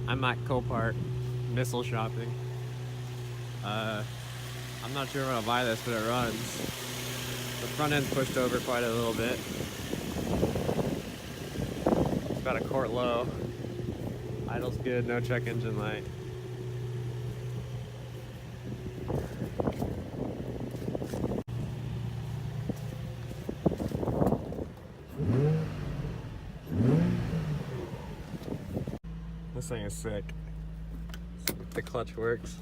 I'm at Copart, missile shopping. I'm not sure when I'll buy this, but it runs. The front end's pushed over quite a little bit. It's about a quart low. Idle's good, no check engine light. This thing is sick. The clutch works.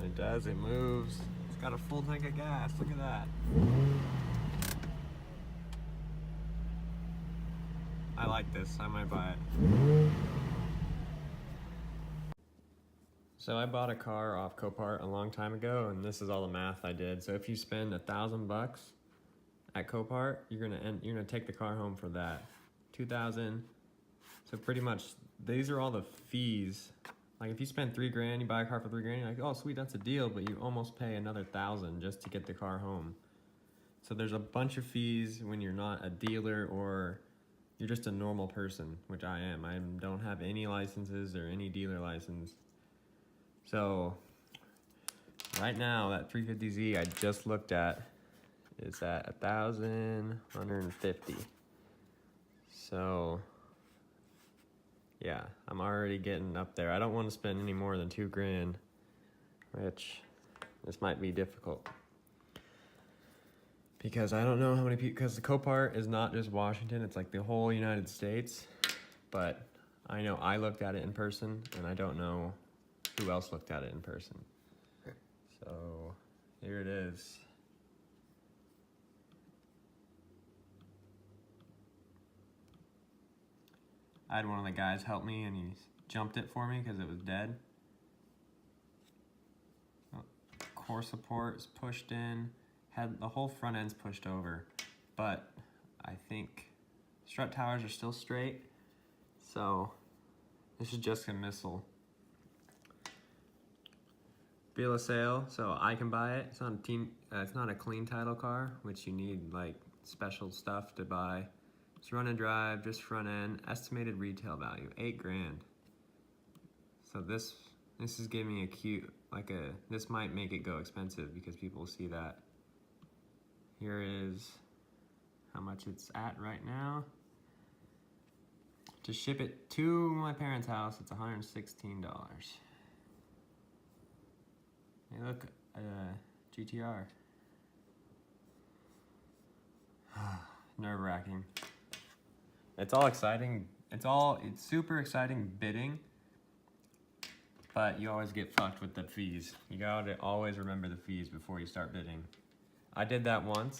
It does, it moves. It's got a full tank of gas, look at that. I like this, I might buy it. So I bought a car off Copart a long time ago, and this is all the math I did. So if you spend $1,000 at Copart, you're gonna take the car home for that. 2,000. So pretty much these are all the fees. Like if you spend $3 grand, you buy a car for $3 grand, you're like, oh sweet, that's a deal, but you almost pay another 1,000 just to get the car home. So there's a bunch of fees when you're not a dealer or you're just a normal person, which I am. I don't have any licenses or any dealer license. So right now that 350Z I just looked at is at 1,150. So yeah, I'm already getting up there. I don't want to spend any more than $2 grand, which this might be difficult. Because I don't know how many people, because the Copart is not just Washington, it's like the whole United States. But I know I looked at it in person, and I don't know who else looked at it in person. So here it is. I had one of the guys help me and he jumped it for me because it was dead. Core support is pushed in. The whole front end's pushed over, but I think strut towers are still straight. So this is just a missile. Bill of sale, so I can buy it. It's not a it's not a clean title car, which you need like special stuff to buy. It's run and drive, just front end. Estimated retail value, $8 grand. So this is giving me a cute, this might make it go expensive because people will see that. Here is how much it's at right now. To ship it to my parents' house, it's $116. Hey look, GTR. Nerve-wracking. It's all exciting. It's super exciting bidding, but you always get fucked with the fees. You gotta always remember the fees before you start bidding. I did that once,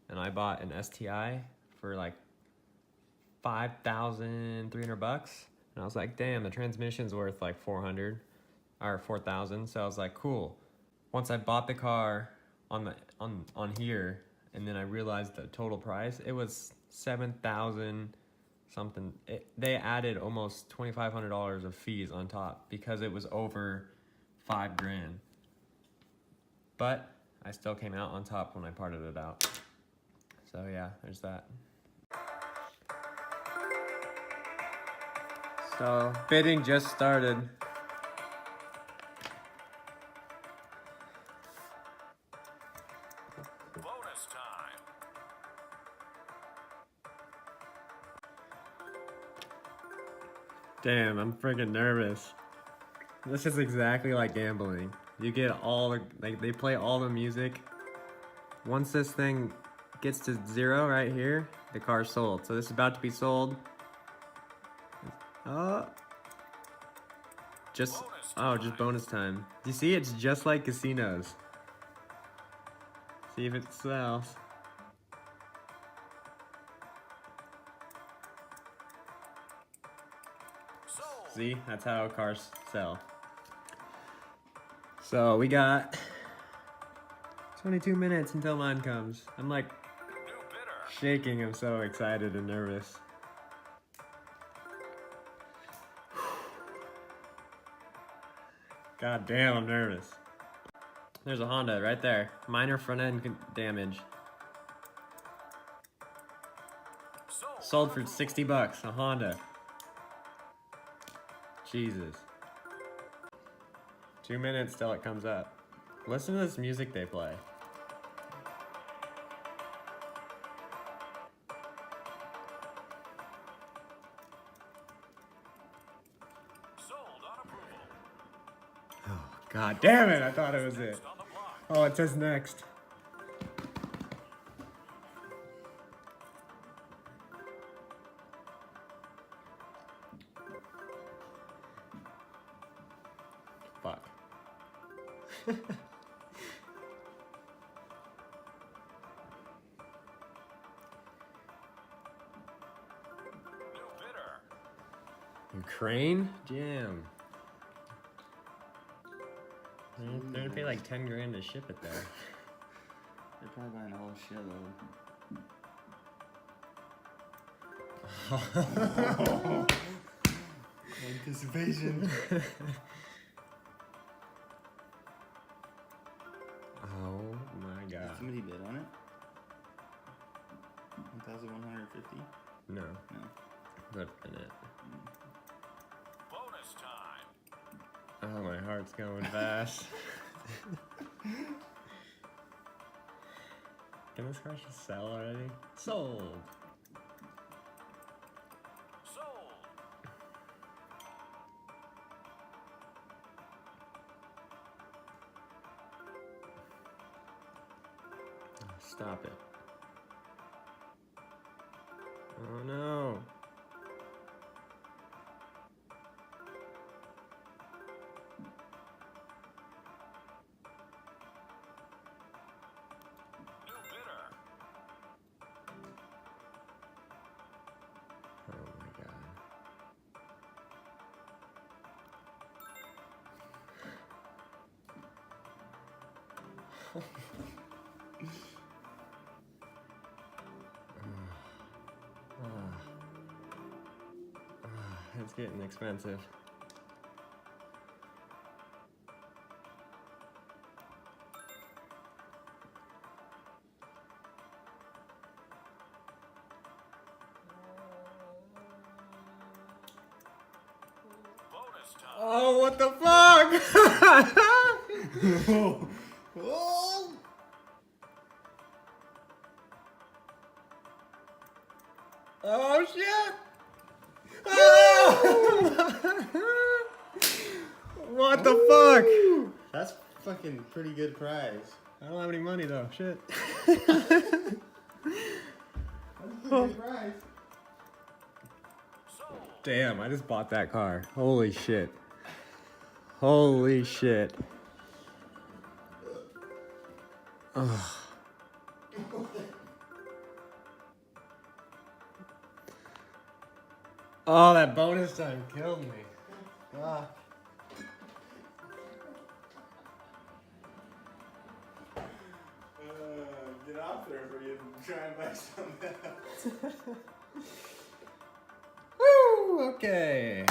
and I bought an STI for like 5,300 bucks, and I was like, damn, the transmission's worth like 400 or 4,000. So I was like, cool. Once I bought the car on here, and then I realized the total price, it was 7,000 something. They added almost $2,500 of fees on top because it was over $5 grand. But I still came out on top when I parted it out. So yeah, there's that. So bidding just started. Bonus time. Damn, I'm freaking nervous. This is exactly like gambling. You get all the, they play all the music. Once this thing gets to 0 right here, the car's sold. So this is about to be sold. Just bonus time. You see, it's just like casinos. See if it sells. See, that's how cars sell. So we got 22 minutes until mine comes. I'm like shaking, I'm so excited and nervous. God damn, I'm nervous. There's a Honda right there. Minor front end damage. Sold for 60 bucks, a Honda. Jesus. 2 minutes till it comes up. Listen to this music they play. Oh, God damn it, I thought it was it. Oh, it says next. Fuck. Ukraine? Jam. They're gonna pay like 10 grand to ship it there. They're probably buying a whole shitload. Anticipation. Oh my God. Did somebody bid on it? 1,150? No. No. But in it. Bonus time. Oh, my heart's going fast. Can this car just sell already? Sold. Sold. Stop it. Oh no. New bidder. Oh my God. It's getting expensive. Bonus time. Oh, what the fuck? Oh! Oh shit! Oh! What the fuck? That's fucking pretty good prize. I don't have any money though. Shit. That's a good prize. Sold. Damn, I just bought that car. Holy shit. Holy shit. Ugh. Oh, that bonus time killed me. Ah. Get off there for you and try and buy something else. Woo! Okay.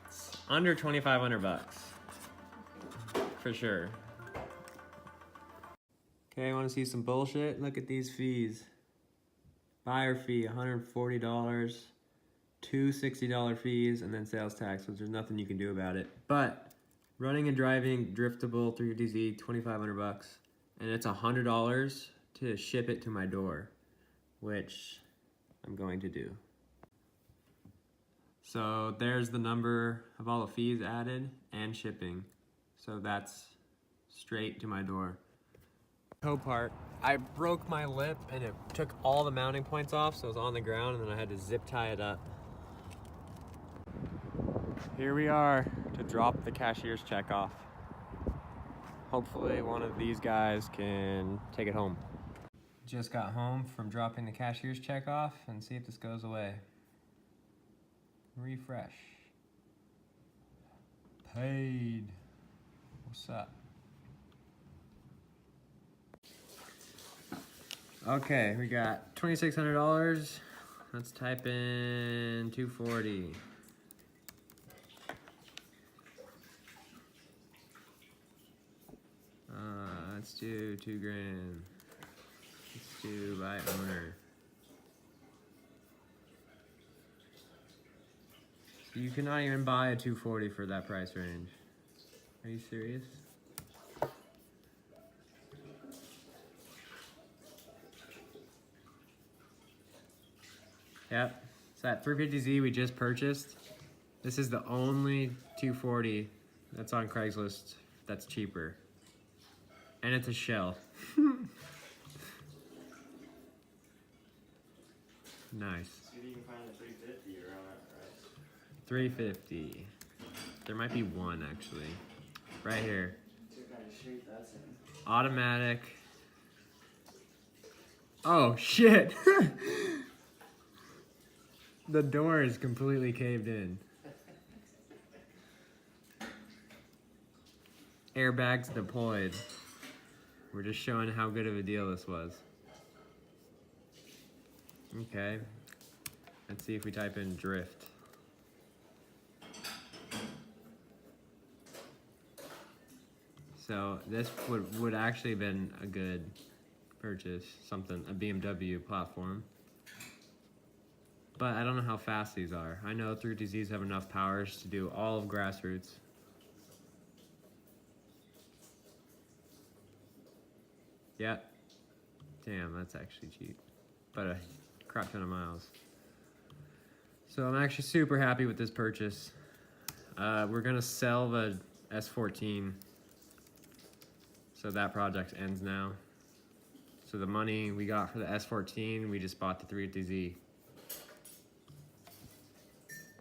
It's under 2,500 bucks. For sure. Okay, want to see some bullshit? Look at these fees. Buyer fee, $140. Two $60 fees, and then sales tax, which there's nothing you can do about it. But running and driving driftable 350Z, 2,500 bucks, and it's $100 to ship it to my door, which I'm going to do. So there's the number of all the fees added and shipping. So that's straight to my door. Copart, I broke my lip and it took all the mounting points off, so it was on the ground, and then I had to zip tie it up. Here we are to drop the cashier's check off. Hopefully one of these guys can take it home. Just got home from dropping the cashier's check off, and see if this goes away. Refresh. Paid. What's up? Okay, we got $2,600. Let's type in 240. Let's do 2 grand. Let's do by owner. You cannot even buy a 240 for that price range. Are you serious? Yep. So that 350Z we just purchased, this is the only 240 that's on Craigslist that's cheaper. And it's a shell. Nice. See if you can find a 350 around that price. 350. There might be one actually. Right here. See what kind of shape that's in. Automatic. Oh shit! The door is completely caved in. Airbags deployed. We're just showing how good of a deal this was. Okay. Let's see if we type in drift. So this would actually have been a good purchase, something, a BMW platform. But I don't know how fast these are. I know 3TZs have enough powers to do all of grassroots. Yeah. Damn, that's actually cheap. But a crap ton of miles. So I'm actually super happy with this purchase. We're gonna sell the S14. So that project ends now. So the money we got for the S14, we just bought the 350Z.